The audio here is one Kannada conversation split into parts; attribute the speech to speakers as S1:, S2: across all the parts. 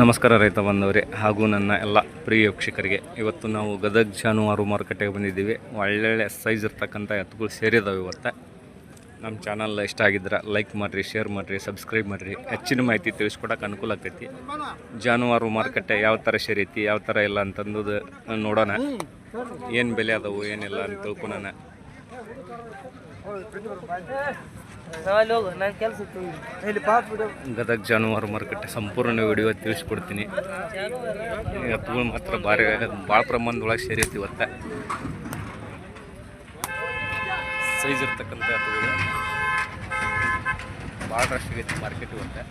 S1: ನಮಸ್ಕಾರ ರೈತ ಬಂದವರೇ ಹಾಗೂ ನನ್ನ ಎಲ್ಲ ಪ್ರಿಯ ವೀಕ್ಷಕರಿಗೆ. ಇವತ್ತು ನಾವು ಗದಗ ಜಾನುವಾರು ಮಾರುಕಟ್ಟೆಗೆ ಬಂದಿದ್ದೀವಿ. ಒಳ್ಳೊಳ್ಳೆ ಸೈಜ್ ಇರ್ತಕ್ಕಂಥ ಎತ್ತುಗಳು ಸೇರಿದಾವೆ. ಇವತ್ತು ನಮ್ಮ ಚಾನಲ್ ಇಷ್ಟ ಆಗಿದ್ರೆ ಲೈಕ್ ಮಾಡಿರಿ, ಶೇರ್ ಮಾಡಿರಿ, ಸಬ್ಸ್ಕ್ರೈಬ್ ಮಾಡಿರಿ. ಹೆಚ್ಚಿನ ಮಾಹಿತಿ ತಿಳಿಸ್ಕೊಡೋಕೆ ಅನುಕೂಲ ಆಗ್ತೈತಿ. ಜಾನುವಾರು ಮಾರುಕಟ್ಟೆ ಯಾವ ಥರ ಸೇರೈತಿ, ಯಾವ ಥರ ಇಲ್ಲ ಅಂತಂದು ನೋಡೋಣ. ಏನು ಬೆಲೆ ಅದಾವು ಏನಿಲ್ಲ ಅಂತ ತಿಳ್ಕೊಳೋಣ. ಗದಗ ಜಾನುವಾರು ಮಾರುಕಟ್ಟೆ ಸಂಪೂರ್ಣ ವಿಡಿಯೋ ತಿಳಿಸ್ಕೊಡ್ತೀನಿ. ಎತ್ತುಗಳು ಮಾತ್ರ ಭಾಳ ಪ್ರಮಾಣದೊಳಗೆ ಸೇರೈತಿ. ಇವತ್ತು ಸೈಜ್ ಇರ್ತಕ್ಕಂಥ ಎತ್ತುಗಳು ಭಾಳ ರಶ್ ಆಗೈತಿ ಮಾರ್ಕೆಟ್ ಇವತ್ತು.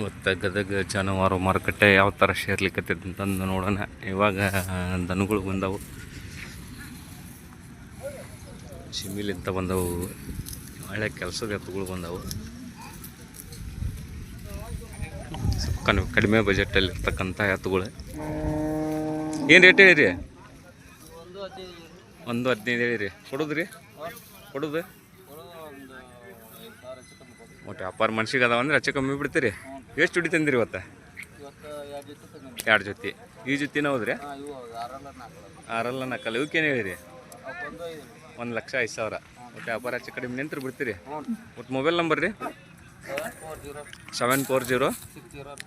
S1: ಇವತ್ತು ಗದಗ ಜಾನುವಾರು ಮಾರುಕಟ್ಟೆ ಯಾವ ಥರ ಸೇರ್ಲಿಕ್ಕತ್ತೈತೆ ಅಂತಂದು ನೋಡೋಣ. ಇವಾಗ ದನಗಳು ಬಂದವು, ಶಿಮಿಲಿಂತ ಬಂದವು, ಒಳ್ಳೆ ಕೆಲಸದ ಎತ್ತುಗಳು ಬಂದವು. ಕಡಿಮೆ ಬಜೆಟಲ್ಲಿ ಇರ್ತಕ್ಕಂಥ ಎತ್ತುಗಳು. ಏನು ರೇಟ್ ಹೇಳಿರಿ? 1.15 ಹೇಳಿರಿ. ಕೊಡೋದ್ರಿ? ಕೊಡೋದು ಒಟ್ಟು ವ್ಯಾಪಾರ ಮನ್ಸಿಗೆ ಅದಾವಂದ್ರೆ ಹೆಚ್ಚು ಕಮ್ಮಿ ಬಿಡ್ತೀರಿ. ಎಷ್ಟು ಜೊತೆ ತಂದಿರಿ ಇವತ್ತು? 2 ಜೊತೆ. ಈ ಜೊತೆನ ಹೌದ್ರಿ? 6 4 ಇವಕ್ಕೇನು ಹೇಳಿರಿ? 1,05,000. ಒಟ್ಟು ವ್ಯಾಪಾರ ಹೆಚ್ಚು ಕಡಿಮೆ ನಿಂತ್ರು ಬಿಡ್ತೀರಿ. ಒಟ್ಟು ಮೊಬೈಲ್ ನಂಬರ್ ರೀ? 740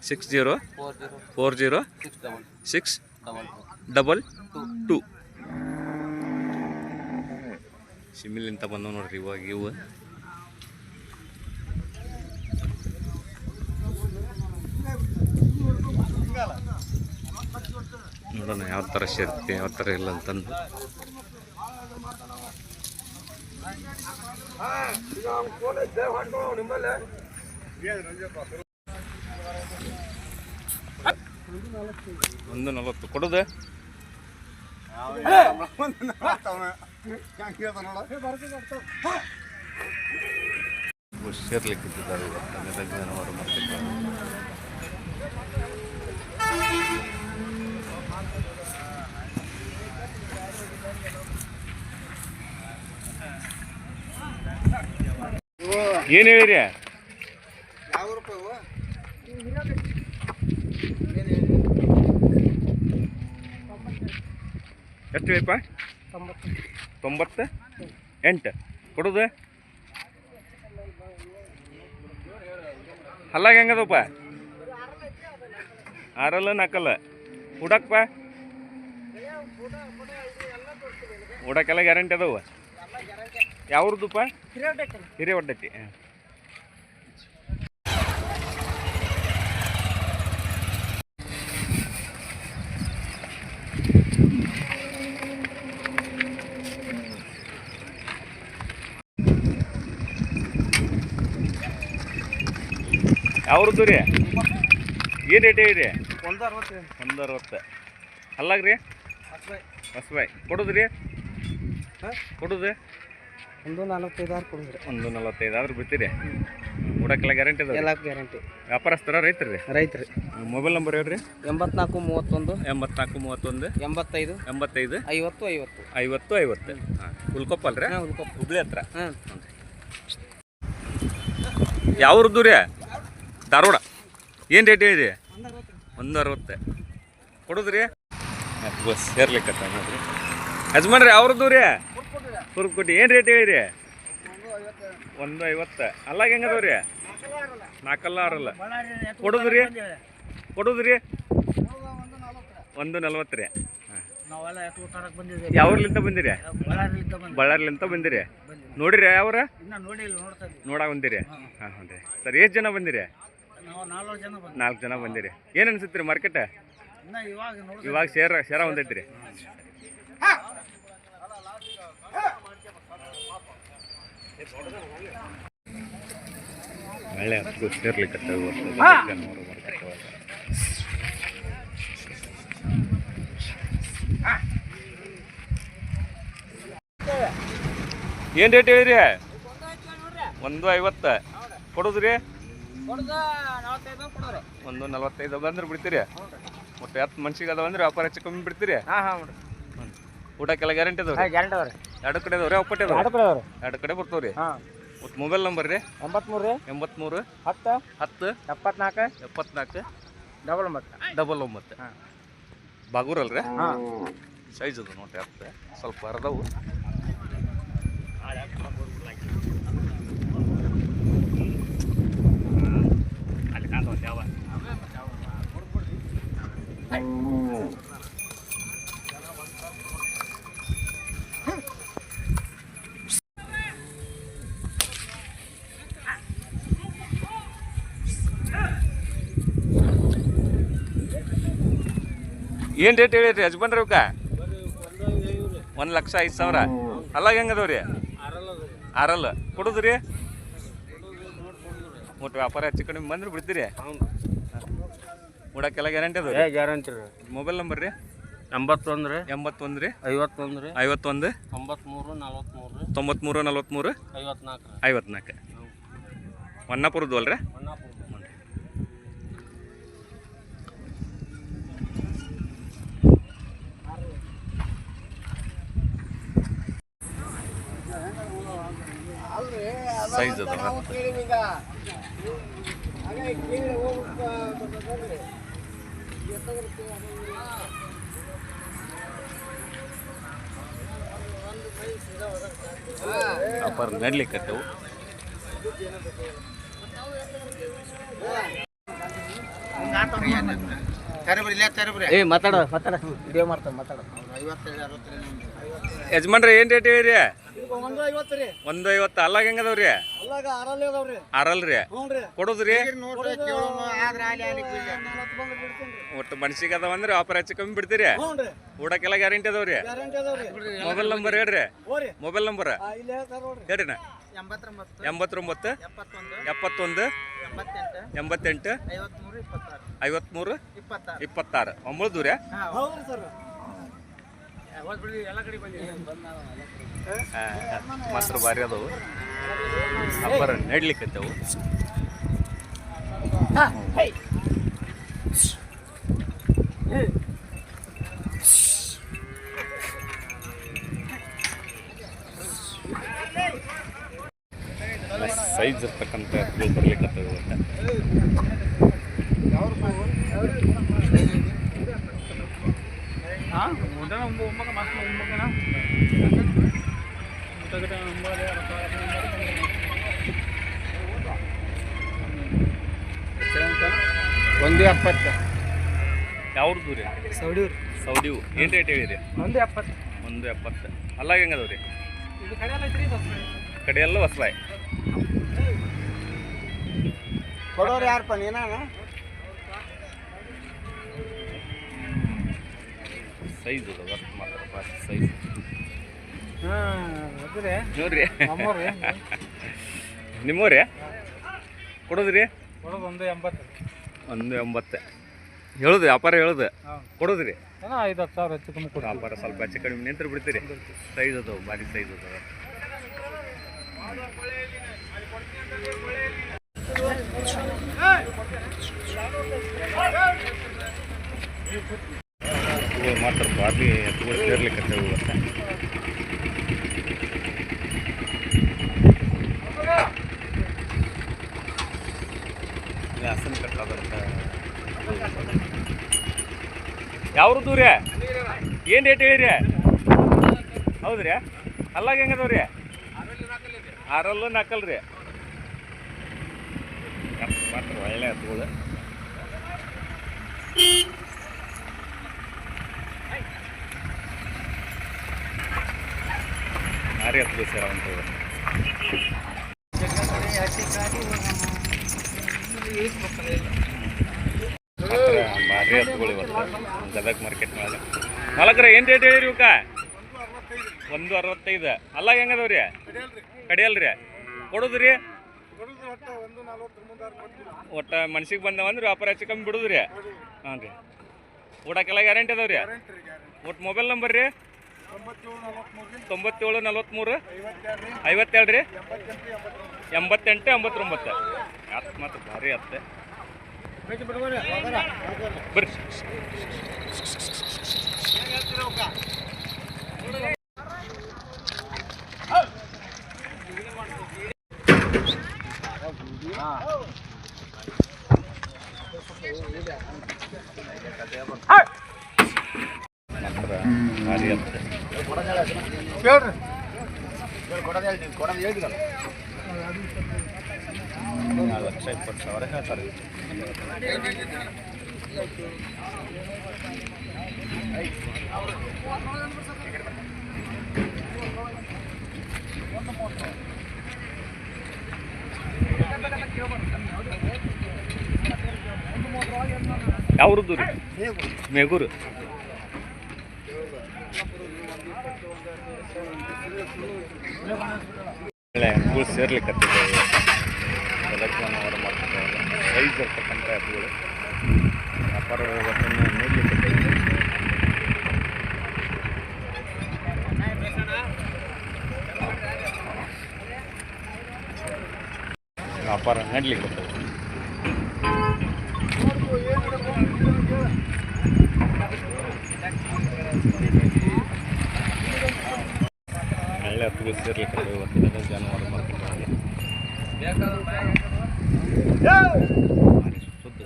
S1: 60 40 622. ಶಿಮಿಲಿಂತ ಬಂದವು ನೋಡ್ರಿ ಇವಾಗ ಇವು. ನೋಡೋಣ ಯಾವ ಥರ ಸೇರುತ್ತೆ ಯಾವ ಥರ ಇಲ್ಲ ಅಂತಂದು. ಒಂದು 40 ಕೊಡೋದು? ಸೇರ್ಲಿಕ್ಕಿದ್ದಾರೆ ಇವತ್ತು ಜಾನುವಾರು ಮಾರ್ಕೆಟ್. ಏನು ಹೇಳಿರಿ? ಎಷ್ಟು ಹೇಳಿಪ್ಪ? 98 ಕೊಡೋದು? ಹಲ್ಲಾಗ ಹೆಂಗದಪ್ಪ? 6 4 ಉಡಕ್ಪ? ಉಡಕ್ಕೆಲ್ಲ ಗ್ಯಾರಂಟಿ ಅದಾವ? ಯಾವ್ರದ್ದಪ್ಪ? ಹಿರೇವಡ್ಡತಿ. ಯಾವ್ರದ್ದು ರೀ? ಏನು ರೇಟ್ ಹೇಳಿರಿ? 160. ಅಲ್ಲಾಗ್ರಿ? ಹೊಸಬಾಯಿ ಕೊಡೋದ್ರಿ? ಕೊಡೋದು?
S2: 145 ಕೊಡಿದ್ರಿ.
S1: 145 ಆದ್ರೆ ಬಿಡ್ತೀರಿ? ಉಡಕ್ಕೆಲ್ಲ ಗ್ಯಾರಂಟಿ ಅದ?
S2: ಎಲ್ಲ ಗ್ಯಾರಂಟಿ.
S1: ವ್ಯಾಪಾರಸ್ಥರ ರೈತರಿ?
S2: ರೈತ್ರಿ.
S1: ಮೊಬೈಲ್ ನಂಬರ್ ಹೇಳ್ರಿ?
S2: 84 31
S1: 85
S2: 85
S1: 50 50. ಹಾಂ, ಉಳ್ಕೊಪ್ಪ ಅಲ್ರಿ? ಹುಬ್ಳಿ ಹತ್ರ. ಯಾವ್ರದ್ದು ರೀ? ಧಾರವಾಡ. ಏನು ರೇಟ್ ಹೇಳಿರಿ? 160 ಕೊಡೋದ್ರಿ? ಬಸ್ ಸೇರ್ಲಿಕ್ಕತ್ತ ನೋಡ್ರಿ. ಯಜಮಾನ್ರಿ ಯಾವ್ರದ್ದು ರೀ? ಕುರ್ಕೊಟ್ಟಿ. ಏನು ರೇಟ್ ಹೇಳಿರಿ? 150. ಅಲ್ಲಾಗ ಹೆಂಗದವ್ರಿ? 4 ಕೊಡೋದ್ರಿ? 140 ರೀ. ಯಾವ್ರಲಿಂತ ಬಂದಿರಿ? ಬಳ್ಳಾರಿಲಿಂತ ಬಂದಿರಿ. ನೋಡಿರಿ ಯಾವ್ರ? ನೋಡಾಕ ಬಂದಿರಿ? ಹಾಂ ಹ್ಞೂ ರೀ. ಸರ್ ಎಷ್ಟು ಜನ ಬಂದಿರಿ? 4 ಜನ ಬಂದಿರಿ. ಏನು ಅನ್ಸುತ್ತೆ ರೀ ಮಾರ್ಕೆಟ್ ಇವಾಗ? ಶೇರ ಒಂದೈತಿ ರೀ. ಒಳ್ಳೆ ಹತ್ತು ಸೇರ್ಲಿಕ್ಕೆ ಏನು ರೇಟ್ ಹೇಳಿರಿ? 150 ಕೊಡೋದ್ರಿ? 145 ಬಂದ್ರೆ ಬಿಡ್ತೀರಿ? ಒಟ್ಟು 10 ಮನ್ಸಿಗೆ ಅದಾವ ಅಂದ್ರೆ ವ್ಯಾಪಾರ ಹೆಚ್ಚು ಕಮ್ಮಿ ಬಿಡ್ತೀರಿ?
S2: ಹಾಂ ಹಾಂ
S1: ಊಟಕ್ಕೆಲ್ಲ ಗ್ಯಾರಂಟಿ ಅದಾವ?
S2: ಗ್ಯಾರಂಟಿ ಅದಾವ ರೀ.
S1: ಎರಡು ಕಡೆ ಅದಾವ್ರಿ ಒಪ್ಪಟ್ಟೆ ಅದಾವ
S2: ಎರಡು ಕಡೆ ಅದಾವ್ರಿ.
S1: ಎರಡು ಕಡೆ ಬರ್ತಾವ್ರಿ.
S2: ಹಾಂ.
S1: ಒಟ್ಟು ಮೊಬೈಲ್ ನಂಬರ್ ರೀ
S2: 83 ರೀ
S1: 83
S2: 10
S1: 10
S2: 74
S1: 74
S2: 99.
S1: 99.
S2: ಹಾಂ.
S1: ಬಾಗೂರ್ ಅಲ್ರಿ.
S2: ಹಾಂ.
S1: ಸೈಜ್ ಅದು ನೋಡ್ರಿ ಅತ್ತೆ ಸ್ವಲ್ಪ ಅರ್ಧವು. ಏನು ರೇಟ್ ಹೇಳಿರಿ ಯಜಮಾನ್ರಿ ಅವಕ್ಕ? 1,05,000. ಅಲ್ಲ ಹೆಂಗೆ ಅದಾವ್ರಿ? ಆರಲ್ಲ ಕೊಡುದ್ರಿ? ಒಟ್ಟು ವ್ಯಾಪಾರ ಹೆಚ್ಚು ಕಡಿಮೆ ಬಂದ್ರೆ ಬಿಡ್ತೀರಿ? ಉಡಕ್ಕೆಲ್ಲ ಗ್ಯಾರಂಟಿ ಅದಾವ?
S2: ಗ್ಯಾರಂಟಿ ರೀ.
S1: ಮೊಬೈಲ್ ನಂಬರ್ ರೀ
S2: 81 ರೀ
S1: 81 ರೀ
S2: 51 ರೀ
S1: 51
S2: 93 43
S1: 93 43
S2: 54
S1: 54. ಹೊನ್ನಾಪುರದ್ದು ಅಲ್ರಿ? ಸೈಜ್ ಅದ ವ್ಯಾಪಾರ ನಡ್ಲಿಕ್ಕತ್ತವು.
S2: ಮಾತಾಡ ವಿಡಿಯೋ ಮಾಡ್ತಾನೆ ಮಾತಾಡ.
S1: ಯಜಮಾನ್ರಿ ಏನು ರೇಟ್ ಹೇಳಿರಿ?
S2: 150 ರೀ
S1: 150. ಅಲ್ಲ ಹೆಂಗೆ ಅದಾವ್ರಿ?
S2: ಅಲ್ಲಾಗ ಆರಲ್ಲಿ ಅದಾವ್ರಿ.
S1: ಆರಲ್ರಿ
S2: ಹ್ಞೂ ರೀ.
S1: ಕೊಡೋದ್ರಿ?
S2: 40 ಬಂದು ಬಿಡ್ತೀನಿ ರೀ.
S1: ಒಟ್ಟು ಮನ್ಸಿಗೆ ಅದಾವ ಅಂದ್ರೆ ವ್ಯಾಪಾರ ಹೆಚ್ಚು ಕಮ್ಮಿ ಬಿಡ್ತೀರಿ?
S2: ಹ್ಞೂ ರೀ.
S1: ಊಟಕ್ಕೆಲ್ಲ ಗ್ಯಾರಂಟಿ ಅದಾವ್ರಿ?
S2: ಗ್ಯಾರಂಟಿ ಅದಾವ್ರಿ.
S1: ಮೊಬೈಲ್ ನಂಬರ್ ಹೇಳ್ರಿ.
S2: ಹೋರಿ
S1: ಮೊಬೈಲ್ ನಂಬರ್
S2: ಇಲ್ಲಿ ಹೇಳ್ತಾರ ನೋಡ್ರಿ.
S1: ಹೇಳ್ರಿ ನಾ
S2: 89
S1: 89 71 88 53 26 ಒಂಬತ್ತು ರೀ.
S2: ಹೌದ್ರಿ ಸರ್.
S1: ಮಾತ್ರ ಭಾರಿ ಅದಾವು ವ್ಯಾಪಾರ ನಡ್ಲಿಕ್ಕತ್ತವು. ಸೈಜ್ ಇರ್ತಕ್ಕಂಥ ಬರ್ಲಿಕ್ಕತ್ತವು ಇವತ್ತು.
S2: ಒಂದು 70.
S1: ಯಾವ್ದು ರೀ?
S2: ಸೌಡಿವ್ರಿ.
S1: ಸೌದಿವು ಏನು ರೇಟ್ ಹೇಳಿರಿ?
S2: 170.
S1: 170. ಅಲ್ಲ ಹೆಂಗೆ ಅದಾವ ರೀ?
S2: ಇದು ಕಡೆಯಲ್ಲ ಐತ್ರಿ
S1: ಕಡೆಯೆಲ್ಲ ಹೊಸಬಾಯಿ
S2: ಕೊಡೋರು ಯಾರಪ್ಪ ನೀನಾನ?
S1: ಸೈಜ್ ಅದ ವರ್ಕ್ ಮಾತ್ರ ಸೈಜ್.
S2: ಅದ್ರಿ
S1: ನೋಡ್ರಿ
S2: ನಮ್ಮವ್ರಿ.
S1: ನಿಮ್ಮವ್ರಿ ಕೊಡೋದ್ರಿ?
S2: ಕೊಡೋದು 180.
S1: 180 ಹೇಳುದು ವ್ಯಾಪಾರ ಹೇಳುದು ಕೊಡೋದ್ರಿ?
S2: 5-10 ಸಾವಿರ ಹೆಚ್ಚು ಕಮ್ಮಿ ಕೊಡಿ.
S1: ವ್ಯಾಪಾರ ಸ್ವಲ್ಪ ಹೆಚ್ಚು ಕಡಿಮೆ ನಿಂತ್ರು ಬಿಡ್ತೀರಿ? ಸೈಜ್ ಅದಾವು ಭಾರಿ ಸೈಜ್ ಅದಾವ. ಇವು ಮಾತ್ರ ಭಾರಿ ಎತ್ತುಗಳು ಸೇರ್ಲಿಕ್ಕೆ ಇವತ್ತು. ಹಸನ್ ಕಟ್ಟಾದಂತ ಯಾವ್ದು ರೀ? ಏನು ರೇಟ್ ಹೇಳಿರಿ? ಹೌದ್ರಿ? ಅಲ್ಲಾಗ ಹೆಂಗದವ್ರಿ? ಆರಲ್ಲು ನಾಲ್ಕಲ್ರಿ ಮಾತ್ರ ಒಳ್ಳೆ ಎತ್ತುಗಳು. ಭಾರಿ ಎತ್ತುಗಳು ಸೇರಂತ ಭಾರಿ ಎತ್ತುಗಳು ಇವತ್ತು ಗದಗ ಮಾರ್ಕೆಟ್ ಒಳಗೆ. ಮಾಲಕ್ರ ಏನು ರೇಟ್ ಹೇಳಿರಿ ಇವಕ್ಕ? 165. ಅಲ್ಲ ಹೆಂಗದವ್ರಿ? ಕಡಿಯಲ್ರಿ ಕೊಡೋದ್ರಿ? ಒಟ್ಟು ಮನ್ಸಿಗೆ ಬಂದವಂದ್ರೆ ವ್ಯಾಪಾರ ಹೆಚ್ಚು ಕಮ್ಮಿ ಬಿಡೋದ್ರಿ? ಹಾಂ ರೀ. ಊಟಕ್ಕೆಲ್ಲ ಗ್ಯಾರಂಟಿ ಅದಾವ್ರಿ? ಒಟ್ಟು ಮೊಬೈಲ್ ನಂಬರ್ ರೀ 97 43 52 ರೀ 88 89. ಅತ್ತು ಮಾತ್ರ ಭಾರಿ ಅತ್ತೆ ಬರ್ರಿ. ನಂತರ ಹರಿಯತ್ತೆ 4,20,000 ಹೇಳ್ತಾರೆ. ಯಾವ್ರದ್ದು ರೀ? ಮೇಗೂರು. ಎತ್ತುಗಳು ಸೇರ್ಲಿಕ್ಕೆ ಗದಗ್ನವರು ಮಾಡ್ತಾರೆ ಸೈಜ್ ಇರ್ತಕ್ಕಂಥ ಎತ್ತುಗಳು ವ್ಯಾಪಾರ ವ್ಯವಸ್ಥೆಯನ್ನು ನೋಡ್ಲಿಕ್ಕೆ ವ್ಯಾಪಾರ ನಡ್ಲಿಕ್ಕೆ ಒಳ್ಳೆ ಎತ್ತುಗಳು ಸೇರ್ಲಿಕ್ಕೆ ಇವತ್ತಿನ ಜಾನುವಾರು ಮಾರ್ಕೆಟ್ ಸುದ್ದು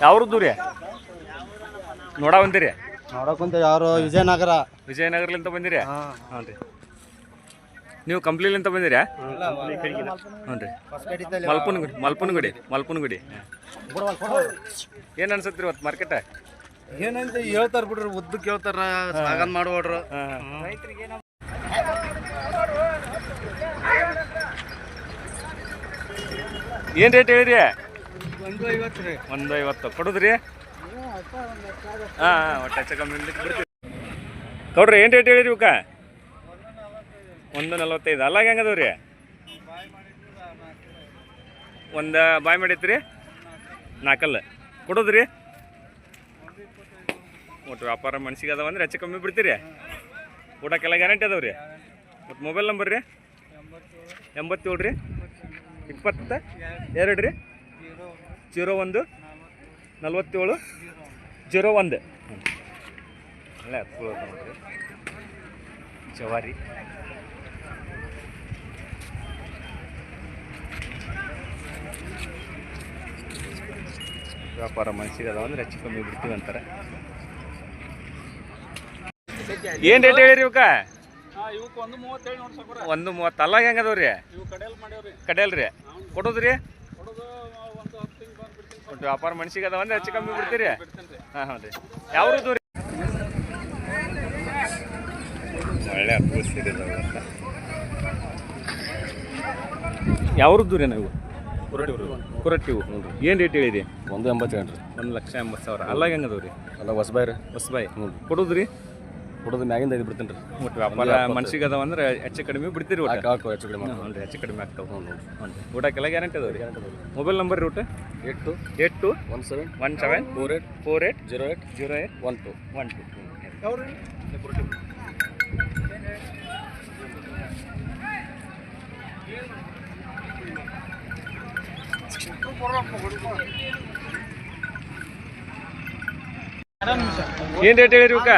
S1: ಯಾವ್ರದ್ದು ರೀ ನೋಡ ಬಂದಿರಿ?
S2: ನೋಡಕ್ಕಂತ ಯಾರು
S1: ವಿಜಯನಗರಲಿಂದ ಬಂದಿರಿ? ಹಾಂ ರೀ. ನೀವು ಕಂಪ್ಲಿಲಿಂದ ಬಂದಿರಿ? ಹ್ಞೂ ರೀ. ಮಲ್ಪನಗುಡಿ. ಏನು ಅನ್ಸತ್ರಿ ಇವತ್ತು ಮಾರ್ಕೆಟ್?
S2: ಏನಂತ ಹೇಳ್ತಾರ ಬಿಡ್ರಿ, ಉದ್ದಕ್ಕೆ ಹೇಳ್ತಾರ, ಸಾಗನ್ ಮಾಡ್ಬೋಡ್ರು.
S1: ಏನು ರೇಟ್ ಹೇಳಿರಿ?
S2: 150 ರೀ.
S1: 150 ಕೊಡೋದ್ರಿ? ಹಾಂ ಒಟ್ಟು ಹೆಚ್ಚು ಕಮ್ಮಿ ಬಿಡ್ತೀವಿ. ಕೊಡ್ರಿ, ಏನು ರೇಟ್ ಹೇಳಿರಿ ಇವಕ್ಕ? 145. ಅಲ್ಲಾಗ ಹೆಂಗದವ್ ರೀ? ಒಂದು ಬಾಯ್ ಮಾಡೈತ್ರಿ 4 ಕೊಡೋದ್ರಿ? ಒಟ್ಟು ವ್ಯಾಪಾರ ಮನ್ಸಿಗೆ ಅದಾವ ಅಂದ್ರೆ ಹೆಚ್ಚು ಕಮ್ಮಿ ಬಿಡ್ತೀರಿ? ಊಟಕ್ಕೆಲ್ಲ ಗ್ಯಾರಂಟಿ ಅದಾವ ರೀ? ಮತ್ತು ಮೊಬೈಲ್ ನಂಬರ್ ರೀ? 87 ರೀ 22 ರೀ 01 47 01. ಒಳ್ಳೆ ಹತ್ಕೊಳ್ಳೋ ನೋಡ್ರಿ ಜವಾರಿ. ವ್ಯಾಪಾರ ಮನ್ಸಿಗೆ ಅದಾವ ಅಂದ್ರೆ ಹೆಚ್ಚು ಕಮ್ಮಿ ಬಿಡ್ತೀವಿ ಅಂತಾರೆ. ಏನು ರೇಟ್ ಹೇಳಿರಿ ಇವಕ್ಕ? 130. ಅಲ್ಲಾಗ ಹೆಂಗದವ್ರಿ? ಕಡೆಯಲ್ರಿ ಕೊಡೋದ್ರಿ? ಒಟ್ಟು ವ್ಯಾಪಾರ ಮನ್ಸಿಗೆ ಅದಾವ ಅಂದ್ರೆ ಹೆಚ್ಚು ಕಮ್ಮಿ ಬಿಡ್ತೀರಿ? ಹಾಂ ರೀ. ಯಾವ್ದು ರೀ? ಒಳ್ಳೆ ಹತ್ತು ಸೀರಿದಾವೆ ಅಂತ. ಯಾವ್ದು ರೀ ನಾವು? ಕುರಟ್ಟಿವು. ಏನು ರೇಟ್ ಹೇಳಿರಿ?
S2: 180 ರೀ.
S1: 1,80,000. ಅಲ್ಲಾಗ ಹೆಂಗದವ್ರಿ?
S2: ಅಲ್ಲ ಹೊಸಬಾಯಿ.
S1: ಕೊಡೋದ್ರಿ?
S2: ಕೊಡೋದು ಮ್ಯಾಗಿಂದ ಇದು ಬಿಡ್ತೀನಿ ರೀ.
S1: ಒಟ್ಟು ವ್ಯಾಪಾರ ಮನ್ಸಿಗೆ ಅದಾವ ಅಂದ್ರೆ ಹೆಚ್ಚು ಕಡಿಮೆ ಬಿಡ್ತೀರಿ?
S2: ಹಾಕು ಹೆಚ್ಚು ಕಡಿಮೆ
S1: ಹೆಚ್ಚು ಕಡಿಮೆ ಆಗ್ತಾವೆ. ಊಟಕ್ಕೆಲ್ಲ ಗ್ಯಾರಂಟಿ ಅದಾವ ರೀ? ಮೊಬೈಲ್ ನಂಬರ್ ರೀ? ಊಟ
S2: 8217
S1: 48
S2: 08
S1: 12. ಏನು ರೇಟ್ ಹೇಳಿರಿ ಇವಕ್ಕ?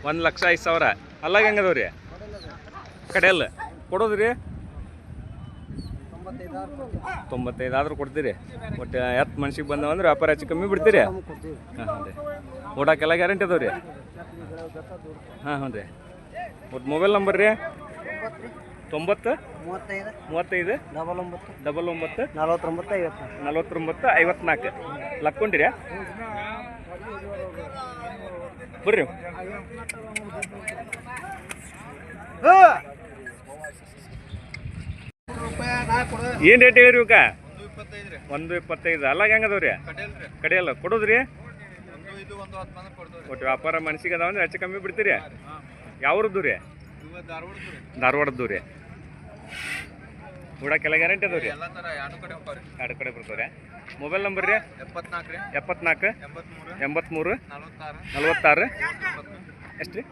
S1: 1,05,000. ಅಲ್ಲಾಗ ಹೆಂಗದವ್ರಿ? ಕಡೆಯಲ್ಲ ಕೊಡೋದ್ರಿ? 95 ಆದ್ರೂ ಕೊಡ್ತೀರಿ? ಒಟ್ಟು ಎತ್ತು ಮನ್ಸಿಗೆ ಬಂದವಂದ್ರೆ ವ್ಯಾಪಾರ ಹೆಚ್ಚು ಕಮ್ಮಿ ಬಿಡ್ತೀರಿ? ಹಾಂ ರೀ. ಊಟಕ್ಕೆಲ್ಲ ಗ್ಯಾರಂಟಿ ಅದಾವ ರೀ? ಹಾಂ ರೀ. ಒಟ್ಟು ಮೊಬೈಲ್ ನಂಬರ್ ರೀ? 90 35 99 49 54. ಲಕ್ಕೊಂಡಿರಿ? ಬರ್ರಿ. ಏನು ರೇಟ್ ಹೇಳಿರಿ ಇವಕ್ಕ? 125. ಅಲ್ಲಾಗ ಹೆಂಗದವ್ರಿ? ಕಡೆಯಲ್ಲ ಕೊಡೋದ್ರಿ? ಒಟ್ಟು ವ್ಯಾಪಾರ ಮನ್ಸಿಗೆ ಅದಾವ ಅಂದ್ರೆ ಹೆಚ್ಚು ಕಮ್ಮಿ ಬಿಡ್ತೀರಿ? ಯಾವ್ರದ್ದು ರೀ? ಧಾರವಾಡದ್ದು ರೀ. ಊಟಕ್ಕೆಲ್ಲ ಗ್ಯಾರಂಟಿ ಅದಾವ ರೀ? ಎರಡು ಕಡೆ ಬರ್ತಾವ್ರಿ. ಮೊಬೈಲ್ ನಂಬರ್ ರೀ? 74 83 46 ಎಷ್ಟು ರೀ?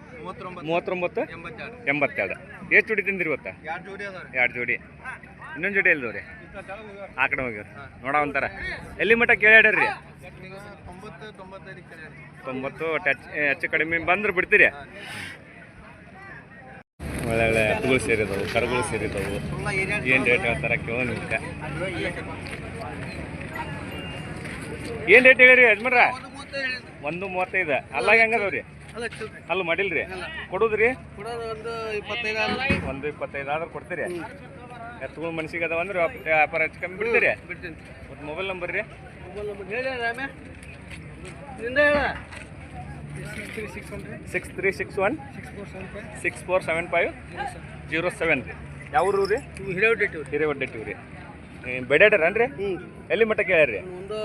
S1: 39 82. ಎಷ್ಟು ಜೋಡಿ ತಿಂದಿರಿ ಇವತ್ತು? 2 ಜೋಡಿ. ಇನ್ನೊಂದು ಜೋಡಿ ಎಲ್ದವ್ರಿ? ಆ ಕಡೆ ಹೋಗ್ಯಾರ ನೋಡ ಒಂಥರ ಎಲ್ಲಿ ಮಟ್ಟ ಕೇಳ್ಯಾಡ್ರಿ 90 ಹೆಚ್ಚು ಕಡಿಮೆ ಬಂದ್ರೆ ಬಿಡ್ತೀರಿ ಒಳ್ಳೆ ಎತ್ತುಗಳು ಸೇರಿದವು ಕರುಗಳು ಸೇರಿದವು ಏನು ರೇಟ್ ಹೇಳ್ತಾರ ಕೇಳೋ ನಿಮ್ಗೆ ಏನು ರೇಟ್ ಹೇಳಿರಿ ಯಜಮಾನ್ರ 1.35 ಅಲ್ಲಾಗ ಹೆಂಗದವ್ರಿ ಅಲ್ಲ ಮಾಡಿಲ್ರಿ ಕೊಡೋದ್ರಿ 1.25 ಆದ್ರೆ ಕೊಡ್ತೀರಿ ಎತ್ತುಗಳು ಮನ್ಸಿಗೆ ಅದಾವ ಅಂದ್ರೆ ವ್ಯಾಪಾರ ಹೆಚ್ಚು ಕಮ್ಮಿ ಬಿಡ್ತೀರಿ ಮತ್ತು ಮೊಬೈಲ್ ನಂಬರ್ ರೀ 6361 647507 ರೀ ಯಾವ ಊರು ರೀ ಹಿರೇವಡ್ಡೆಟ್ಟಿವ್ ರೀ ಬೆಡ್ಯಾಡ್ರನ್ರಿ ಎಲ್ಲಿ ಮಟ್ಟ ಕೇಳ್ಯಾರ್ರಿ ಒಂದು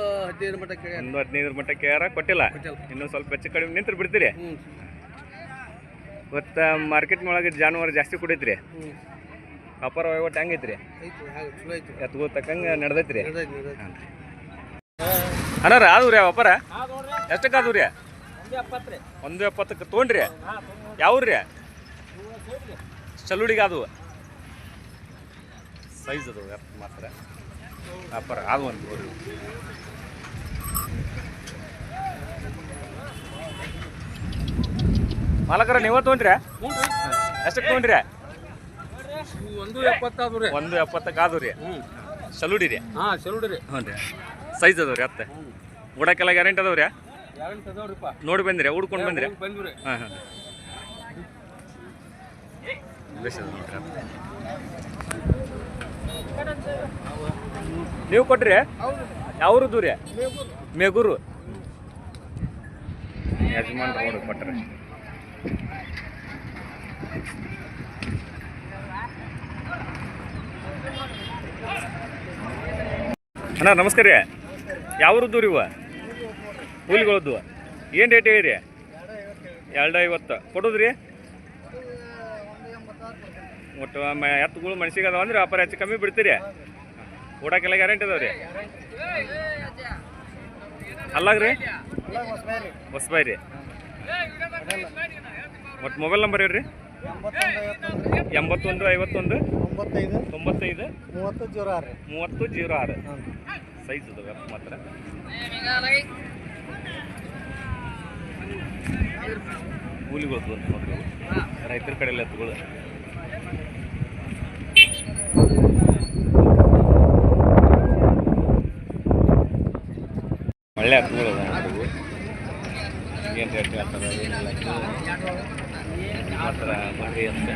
S1: 15 ಮಟ್ಟ ಕೇಳ್ಯಾರ ಕೊಟ್ಟಿಲ್ಲ ಇನ್ನೊಂದು ಸ್ವಲ್ಪ ಹೆಚ್ಚು ಕಡಿಮೆ ನಿಂತ್ರು ಬಿಡ್ತೀರಿ ಇವತ್ತು ಮಾರ್ಕೆಟ್ನೊಳಗೆ ಜಾನುವಾರು ಜಾಸ್ತಿ ಕುಡೈತ್ರಿ ವ್ಯಾಪಾರ ವಹಿವಾಟು ಹೆಂಗೈತ್ರಿ ಎತ್ಗೋ ತಕ್ಕಂಗೆ ನಡೆದೈತ್ರಿ ಅನಾರ ಅದು ರೀ ವ್ಯಾಪಾರ ಎಷ್ಟಕ್ಕೆ ಅದು ರೀ 1.70 ತೊಗೊಂಡ್ರಿ ಯಾವ್ರಿ ಚಲುಡಿಗೆ ಅದು ಸೈಜ್ ಅದು ಮಾತ್ರ ವ್ಯಾಪಾರ ಅದು ಒಂದು ಮಾಲಕರ ನೀವ ತೊಗೊಂಡ್ರಿ ಎಷ್ಟಕ್ಕೆ ತೊಗೊಂಡ್ರಿ 1.70 ಆದು ರೀ ಚಲುಡಿ ರೀ
S2: ಚಲುಡಿ ರೀ
S1: ಹ್ಞೂ ರೀ ಸೈಜ್ ಅದಾವ ರೀ ಅತ್ತೆ ಉಡಕ್ಕೆಲ್ಲ ಗ್ಯಾರಂಟಿ ಅದಾವ ರೀ ನೋಡಿ ಬಂದಿರಿ ಹುಡ್ಕೊಂಡು ಬಂದಿರಿ ಹಾಂ ಹಾಂ ನೀವು ಕೊಟ್ರಿ ಯಾವ್ರದ್ದು ರೀ ಮೇಗೂರು ಯಜಮಾನ್ ಅವರು ಕೊಟ್ರಿ ಅಣ್ಣ ನಮಸ್ಕಾರ ರೀ ಯಾವ್ರದ್ದು ರೀ ಇವ ಕೂಲಿಗಳದ್ದು ಏನು ರೇಟ್ ಹೇಳಿರಿ 2.50 ಕೊಡೋದ್ರಿ ಒಟ್ಟು ಎತ್ತುಗಳು ಮನ್ಸಿಗೆ ಅದಾವ ಅಂದ್ರೆ ವ್ಯಾಪಾರ ಹೆಚ್ಚು ಕಮ್ಮಿ ಬಿಡ್ತೀರಿ ಊಟಕ್ಕೆಲ್ಲ ಗ್ಯಾರಂಟಿ ಅದಾವ ರೀ ಅಲ್ಲಾಗ್ರಿ ಹೊಸಬಾಯಿ ರೀ ಒಟ್ಟು ಮೊಬೈಲ್ ನಂಬರ್ ಹೇಳ್ರಿ 8151 95 3006 ಸೈಜ್ ಅದಾವ ಮಾತ್ರ ಕೂಲಿಗಳು ನೋಡ್ರಿ ರೈತರ ಕಡೆಯಲ್ಲಿ ಎತ್ತುಗಳು ಒಳ್ಳೆ ಎತ್ತುಗಳು ಅದಾವ ಏನು ರೇಟ್ ಹೇಳ್ತಾರೆ ಏನಿಲ್ಲ ಮಾತ್ರ ಬರೀ ಅಂತ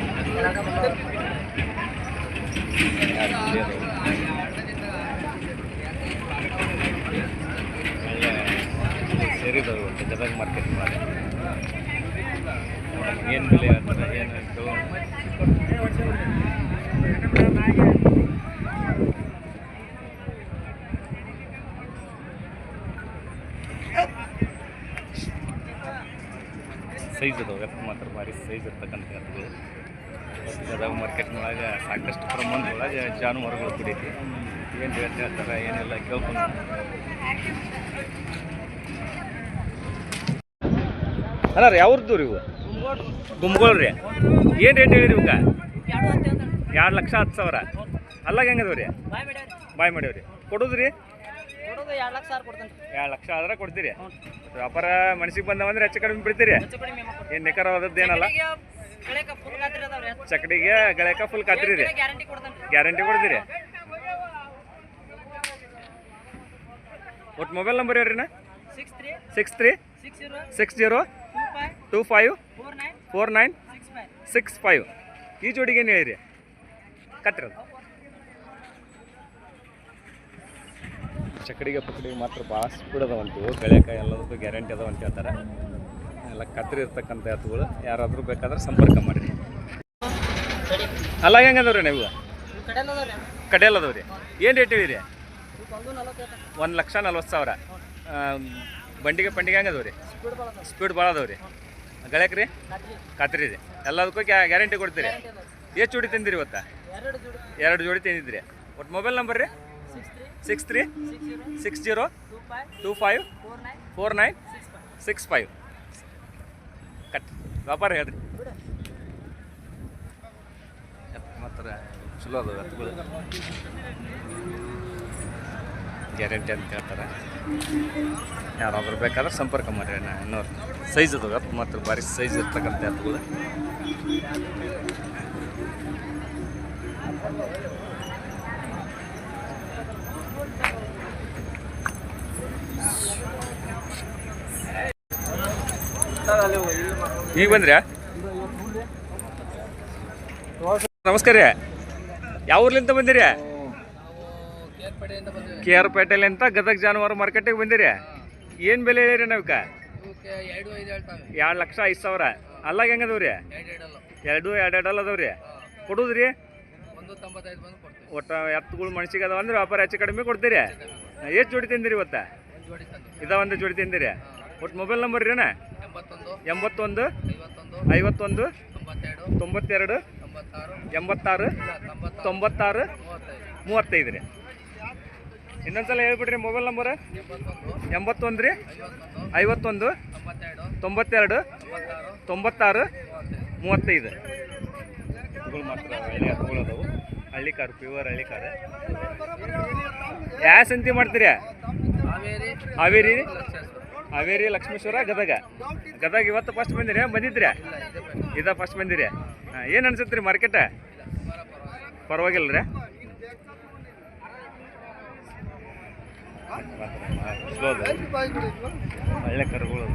S1: ಒಳ್ಳೆ ಸೇರಿದವು ಗದಗ ಮಾರ್ಕೆಟ್ ಮಾಡಿ ಏನು ಬೆಲೆ ಹೇಳ್ತಾರೆ ಏನು ಸೈಜ್ ಅದಾವೆ ಮಾತ್ರ ಭಾರಿ ಸೈಜ್ ಇರ್ತಕ್ಕಂಥ ಎತ್ತುಗಳು ಗದಗ ಮಾರ್ಕೆಟ್ನೊಳಗೆ ಸಾಕಷ್ಟು ಪ್ರಮಾಣದೊಳಗೆ ಜಾನುವಾರುಗಳು ಕುಡೀತಿ ಏನು ರೇಟ್ ಹೇಳ್ತಾರೆ ಏನೆಲ್ಲ ಕೇಳ್ಕೊಂಡು ಅಲ್ಲ ರೀ ಯಾವ್ದು ರೀ ಇವು ಗುಂಬ್ಗಳು ರೀ ಏನು ರೇಟ್ ಹೇಳಿರಿ ಇವಾಗ 2,10,000 ಅಲ್ಲಾಗ ಹೆಂಗದವ ರೀ ಬಾಯ್ ಮಾಡ್ಯಾವ್ರಿ ಕೊಡೋದು ರೀ 2 ಲಕ್ಷ ಆದ್ರೆ ಕೊಡ್ತೀರಿ ವ್ಯಾಪಾರ ಮನಸ್ಸಿಗೆ ಬಂದವಂದ್ರೆ ಹೆಚ್ಚು ಕಡಿಮೆ ಬಿಡ್ತೀರಿ ಏನು ನಿಖರವಾದದ್ದು ಏನಲ್ಲ ಚಕಡಿಗೆ ಗಳಕ ಫುಲ್ ಖಾತ್ರಿ ರೀ ಗ್ಯಾರಂಟಿ ಕೊಡ್ತೀರಿ ಒಟ್ಟು ಮೊಬೈಲ್ ನಂಬರ್ ಹೇಳ್ರಿ ನಾ 63 60 25 4965 ಈ ಜೋಡಿಗೆ ಏನು ಹೇಳಿರಿ ಕತ್ತಿರೋದು ಚಕಡಿಗೆ ಪಕಡಿಗೆ ಮಾತ್ರ ಭಾಳ ಸ್ಪೀಡ್ ಅದಾವಂತು ಗಳಕಾಯಿ ಎಲ್ಲದಕ್ಕೂ ಗ್ಯಾರಂಟಿ ಅದಾವ ಅಂತ ಹೇಳ್ತಾರೆ ಎಲ್ಲ ಕತ್ರಿ ಇರ್ತಕ್ಕಂಥ ಎತ್ತುಗಳು ಯಾರಾದರೂ ಬೇಕಾದ್ರೆ ಸಂಪರ್ಕ ಮಾಡಿರಿ ಅಲ್ಲ ಹೆಂಗದವ್ರಿ ನೀವು ಕಡೆಯಲ್ಲ ಅದಾವ್ರಿ ಏನು ರೇಟ್ ಹೇಳಿರಿ 1,40,000 ಬಂಡಿಗೆ ಪಂಡಿಗೆ ಹೆಂಗದವ್ರಿ ಸ್ಪೀಡ್ ಭಾಳ ಅದಾವ್ರಿ ಗಳಕ್ಕೆ ರೀ ಖಾತ್ರಿ ರೀ ಎಲ್ಲದಕ್ಕೂ ಗ್ಯಾರಂಟಿ ಕೊಡ್ತೀರಿ ಎಷ್ಟು ಜೋಡಿ ತಂದಿರಿ ಇವತ್ತು 2 ಜೋಡಿ ತಂದಿದ್ರಿ ಒಟ್ಟು ಮೊಬೈಲ್ ನಂಬರ್ ರೀ 63 60 25 4965 ಕಟ್ ವ್ಯಾಪಾರ ಹೇಳ್ರಿ ಮಾತ್ರ ಚಲೋ ಅದಾವೆ ಎತ್ತುಗಳು, ಗ್ಯಾರಂಟಿ ಅಂತ ಹೇಳ್ತಾರೆ. ಯಾರಾದ್ರೂ ಬೇಕಾದ್ರೆ ಸಂಪರ್ಕ ಮಾಡಿರಿ ಅಣ್ಣ. ಇನ್ನೂರು ಸೈಜ್ ಅದಾವೆ ಮತ್ತು ಭಾರಿ ಸೈಜ್ ಇರ್ತಕ್ಕಂಥ ಎತ್ತುಗಳು. ಈಗ ಬಂದ್ರ್ಯಾ? ನಮಸ್ಕಾರ ರೀ. ಯಾವ ಊರ್ಲಿಂದ ಬಂದಿರಿ? ಕೆ ಆರ್ ಪೇಟೆಲಿಂದ ಗದಗ ಜಾನುವಾರು ಮಾರ್ಕೆಟಿಗೆ ಬಂದಿರಿ. ಏನು ಬೆಲೆ ಹೇಳಿರಿ ನಾವಕ್ಕೆ? 2,05,000. ಅಲ್ಲಾಗ ಹೆಂಗದವ್ರಿ? 2 ಅದಾವ್ರಿ. ಕೊಡುದ್ರಿ? ಒಟ್ಟು ಎತ್ತುಗಳು ಮನ್ಸಿಗೆ ಅದಾವ ಅಂದ್ರೆ ವ್ಯಾಪಾರ ಹೆಚ್ಚು ಕಡಿಮೆ ಕೊಡ್ತೀರಿ. ಎಷ್ಟು ಜೋಡಿ ತಿಂದಿರಿ ಇವತ್ತು? ಒಂದು ಜೋಡಿ ತಿಂದಿರಿ. ಒಟ್ಟು ಮೊಬೈಲ್ ನಂಬರ್ ರೀ ಅಣ್ಣ? 81 51 92 86 96 35 ರೀ. ಇನ್ನೊಂದ್ಸಲ ಹೇಳ್ಬಿಡ್ರಿ ಮೊಬೈಲ್ ನಂಬರ್. 81 ರೀ 51 92 96 35. ಎತ್ತುಗಳು ಮಾತ್ರ ಒಳ್ಳೆ ಎತ್ತುಗಳು ಅದಾವು. ಹಳ್ಳಿ ಕಾರು, ಪ್ಯೂರ್ ಹಳ್ಳಿ ಕಾರು. ಯಾವ ಸಂತಿ ಮಾಡ್ತೀರಿ? ಹಾವೇರಿ ಲಕ್ಷ್ಮೇಶ್ವರ ಗದಗ. ಇವತ್ತು ಫಸ್ಟ್ ಬಂದಿರಿ? ಬಂದಿದ್ರಿ? ಇದ ಫಸ್ಟ್ ಬಂದಿರಿ. ಹಾಂ, ಏನು ಅನ್ಸುತ್ತೆ ರೀ ಮಾರ್ಕೆಟ? ಪರವಾಗಿಲ್ಲ ರೀ. ಒಳ್ಳೆ ಕರುಗಳು.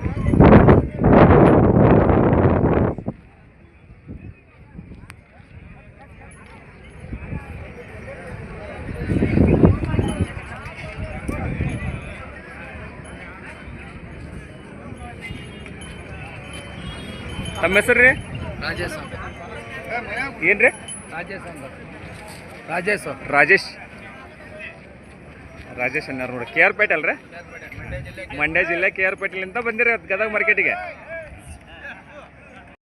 S1: ತಮ್ಮ ಹೆಸರು ರೀ?
S2: ರಾಜೇಶ್.
S1: ಏನು ರೀ? ರಾಜೇಶ್ ಅನ್ನಾರು ನೋಡಿ. ಕೆ ಆರ್ ಪೇಟೆ ಅಲ್ರಿ? ಮಂಡ್ಯ ಜಿಲ್ಲೆ ಕೆ ಆರ್ ಪೇಟೆಲಿಂದ ಬಂದಿರಿ ಗದಗ ಮಾರ್ಕೆಟಿಗೆ.